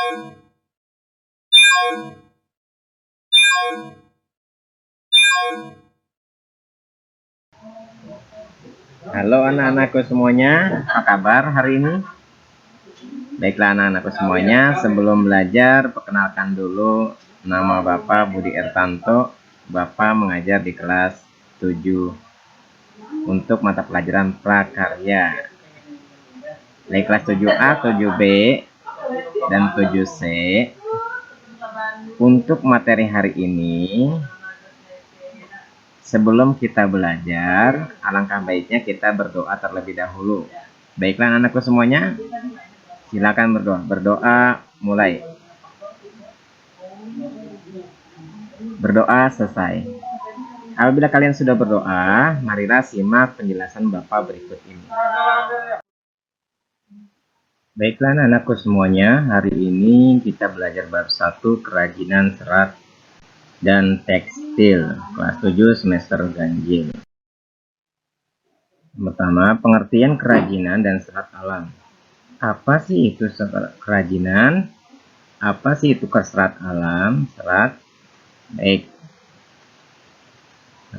Halo anak-anakku semuanya, apa kabar hari ini? Baiklah anak-anakku semuanya, sebelum belajar perkenalkan dulu, nama Bapak Budi Ertanto. Bapak mengajar di kelas 7 untuk mata pelajaran prakarya. Dari kelas 7A, 7B, dan 7C. Untuk materi hari ini, sebelum kita belajar, alangkah baiknya kita berdoa terlebih dahulu. Baiklah anak-anakku semuanya, silakan berdoa. Berdoa mulai. Berdoa selesai. Apabila kalian sudah berdoa, marilah simak penjelasan Bapak berikut ini. Baiklah anak-anakku semuanya, hari ini kita belajar bab 1 kerajinan serat dan tekstil, kelas 7 semester ganjil. Pertama, pengertian kerajinan dan serat alam. Apa sih itu kerajinan? Apa sih itu serat alam? Serat. Baik.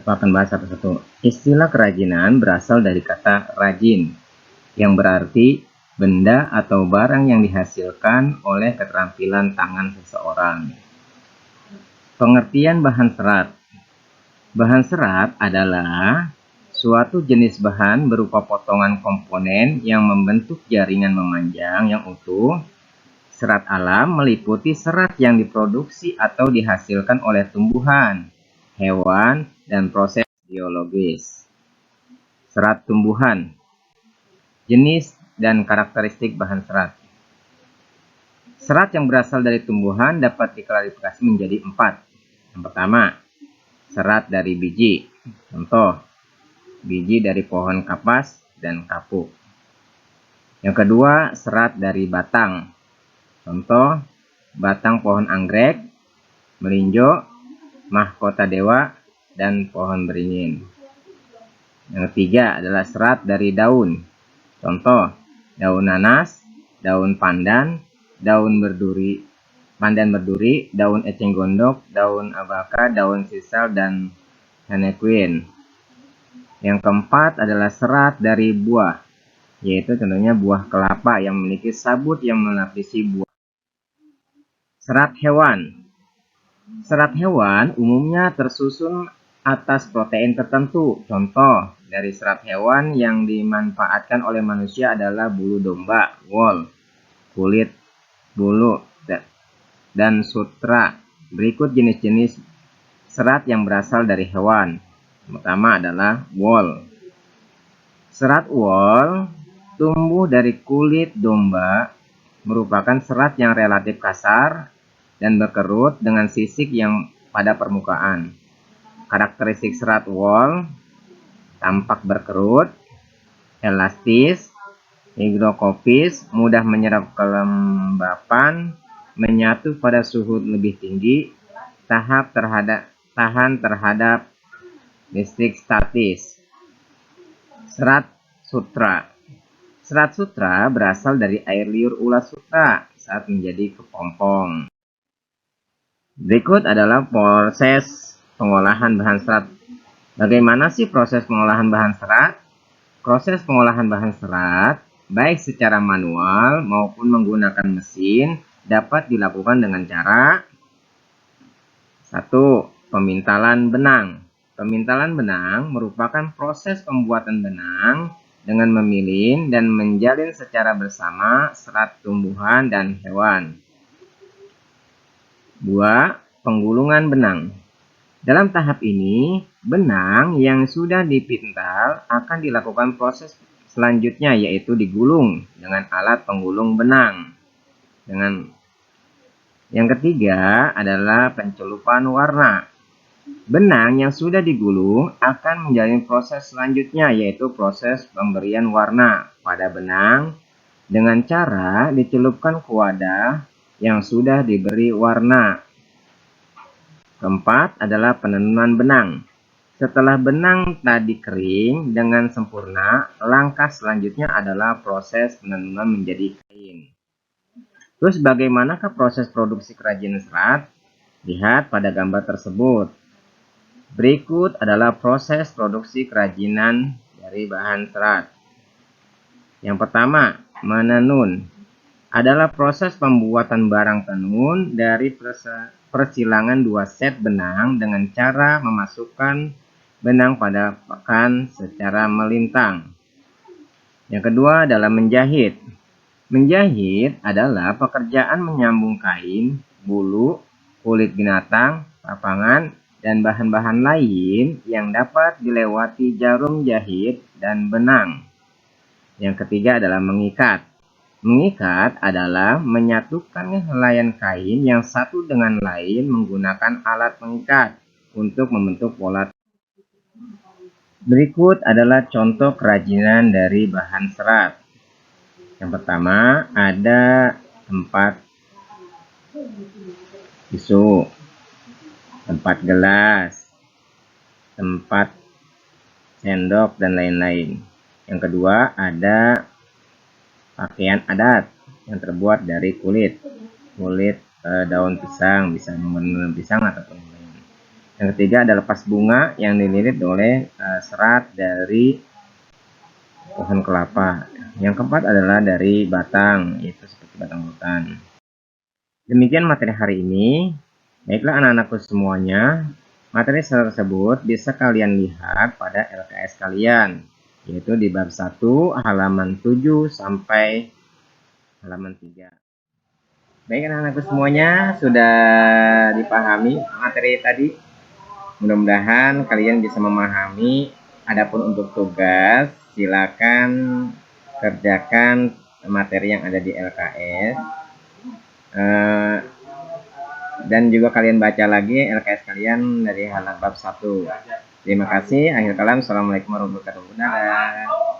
Aku akan bahas satu-satu. Istilah kerajinan berasal dari kata rajin, yang berarti benda atau barang yang dihasilkan oleh keterampilan tangan seseorang. Pengertian bahan serat. Bahan serat adalah suatu jenis bahan berupa potongan komponen yang membentuk jaringan memanjang yang utuh. Serat alam meliputi serat yang diproduksi atau dihasilkan oleh tumbuhan, hewan, dan proses biologis. Serat tumbuhan. Jenis dan karakteristik bahan serat. Serat yang berasal dari tumbuhan dapat diklasifikasi menjadi 4. Yang pertama, serat dari biji. Contoh, biji dari pohon kapas dan kapuk. Yang kedua, serat dari batang. Contoh, batang pohon anggrek, melinjo, mahkota dewa, dan pohon beringin. Yang ketiga adalah serat dari daun. Contoh, daun nanas, daun pandan, daun berduri, pandan berduri, daun eceng gondok, daun abaka, daun sisal, dan henequin. Yang keempat adalah serat dari buah, yaitu contohnya buah kelapa yang memiliki sabut yang melapisi buah. Serat hewan. Serat hewan umumnya tersusun atas protein tertentu. Contoh dari serat hewan yang dimanfaatkan oleh manusia adalah bulu domba, wool, kulit, bulu, dan sutra. Berikut jenis-jenis serat yang berasal dari hewan. Pertama adalah wool. Serat wool tumbuh dari kulit domba, merupakan serat yang relatif kasar dan berkerut dengan sisik yang pada permukaan. Karakteristik serat wool tampak berkerut, elastis, higrokopis, mudah menyerap kelembapan, menyatu pada suhu lebih tinggi, tahan terhadap listrik statis. Serat sutra. Serat sutra berasal dari air liur ulat sutra saat menjadi kepompong. Berikut adalah proses pengolahan bahan serat. Bagaimana sih proses pengolahan bahan serat? Proses pengolahan bahan serat, baik secara manual maupun menggunakan mesin, dapat dilakukan dengan cara 1. Pemintalan benang. Pemintalan benang merupakan proses pembuatan benang dengan memilin dan menjalin secara bersama serat tumbuhan dan hewan. 2. Penggulungan benang. Dalam tahap ini, benang yang sudah dipintal akan dilakukan proses selanjutnya, yaitu digulung dengan alat penggulung benang. Yang ketiga adalah pencelupan warna. Benang yang sudah digulung akan menjalani proses selanjutnya, yaitu proses pemberian warna pada benang dengan cara dicelupkan ke wadah yang sudah diberi warna. Keempat adalah penenunan benang. Setelah benang tadi kering dengan sempurna, langkah selanjutnya adalah proses penenunan menjadi kain. Terus bagaimanakah proses produksi kerajinan serat? Lihat pada gambar tersebut. Berikut adalah proses produksi kerajinan dari bahan serat. Yang pertama, menenun adalah proses pembuatan barang tenun dari persilangan dua set benang dengan cara memasukkan benang pada pakan secara melintang. Yang kedua adalah menjahit. Menjahit adalah pekerjaan menyambung kain, bulu, kulit binatang, papangan, dan bahan-bahan lain yang dapat dilewati jarum jahit dan benang. Yang ketiga adalah mengikat. Mengikat adalah menyatukan helaian kain yang satu dengan lain menggunakan alat mengikat untuk membentuk pola. Berikut adalah contoh kerajinan dari bahan serat. Yang pertama ada tempat tisu, tempat gelas, tempat sendok, dan lain-lain. Yang kedua ada pakaian adat yang terbuat dari kulit daun pisang, bisa daun pisang ataupun lain. Yang ketiga adalah lepas bunga yang dililit oleh serat dari pohon kelapa. Yang keempat adalah dari batang, yaitu seperti batang hutan. Demikian materi hari ini. Baiklah anak-anakku semuanya, materi tersebut bisa kalian lihat pada LKS kalian, yaitu di bab 1 halaman 7 sampai halaman 3. Baik anak-anakku semuanya, sudah dipahami materi tadi? Mudah-mudahan kalian bisa memahami. Adapun untuk tugas, silakan kerjakan materi yang ada di LKS. Dan juga kalian baca lagi LKS kalian dari halaman bab 1. Terima kasih. Akhir kalam, assalamualaikum warahmatullahi wabarakatuh.